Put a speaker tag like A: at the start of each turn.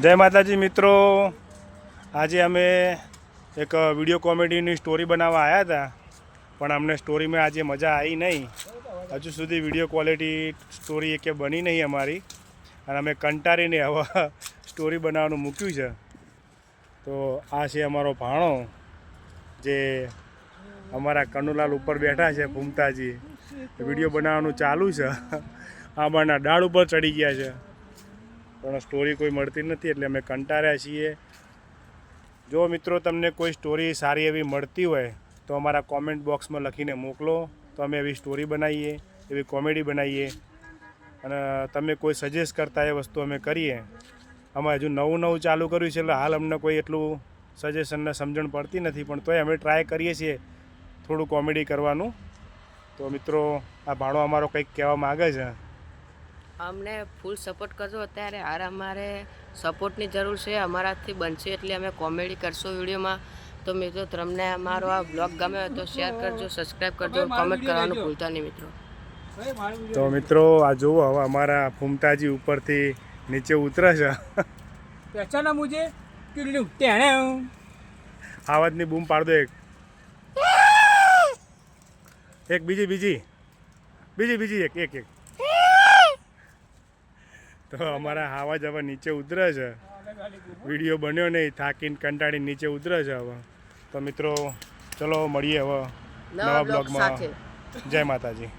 A: જય માતાજી મિત્રો, આજે અમે એક વિડીયો કોમેડીની સ્ટોરી બનાવવા આવ્યા હતા, પણ અમને સ્ટોરીમાં આજે મજા આવી નહીં. હજુ સુધી વિડીયો ક્વોલિટી સ્ટોરી એકે બની નહીં અમારી, અને અમે કંટાળીને હવે સ્ટોરી બનાવવાનું મૂક્યું છે. તો આ છે અમારો ભાણો, જે અમારા કનુલાલ ઉપર બેઠા છે, ભૂમતાજી. વિડીયો બનાવવાનું ચાલુ છે. આંબાના ડાળ ઉપર ચડી ગયા છે, પણ સ્ટોરી કોઈ મળતી નથી, એટલે અમે કંટાળ્યા છીએ. જો મિત્રો તમને કોઈ સ્ટોરી સારી એવી મળતી હોય તો અમારા કોમેન્ટ બોક્સમાં લખીને મોકલો, તો અમે એવી સ્ટોરી બનાવીએ, એવી કોમેડી બનાવીએ. અને તમે કોઈ સજેસ્ટ કરતા એ વસ્તુ અમે કરીએ. અમે હજુ નવું ચાલુ કર્યું છે, એટલે હાલ અમને કોઈ એટલું સજેશનને સમજણ પડતી નથી, પણ તોય અમે ટ્રાય કરીએ છીએ થોડું કોમેડી કરવાનું. તો મિત્રો, આ ભાણો અમારો કંઈક કહેવા માગે છે.
B: અમને ફૂલ સપોર્ટ કરજો. અત્યારે હાર અમારે સપોર્ટની જરૂર છે, અમારાથી બનશે એટલે અમે કોમેડી કરશું વિડીયોમાં. તો મિત્રો, તમને અમારો આ બ્લોગ ગમે હોય તો શેર કરજો, સબસ્ક્રાઈબ કરજો, કોમેન્ટ કરવાનું ભૂલતા નહીં મિત્રો.
A: તો મિત્રો, આ જુઓ, હવે અમારા ફૂમતાજી ઉપરથી નીચે ઉતરે છે.
C: પહેચાના મુજે કેટલું તેણે
A: આવાજની બૂમ પાડ દો. એક બીજી એક તો અમારા આવાજ હવે નીચે ઉતરે છે. વિડીયો બન્યો નહીં, થાકીને કંટાળીને નીચે ઉતરે છે હવે. તો મિત્રો, ચલો મળીએ હવે નવા બ્લોગમાં. જય માતાજી.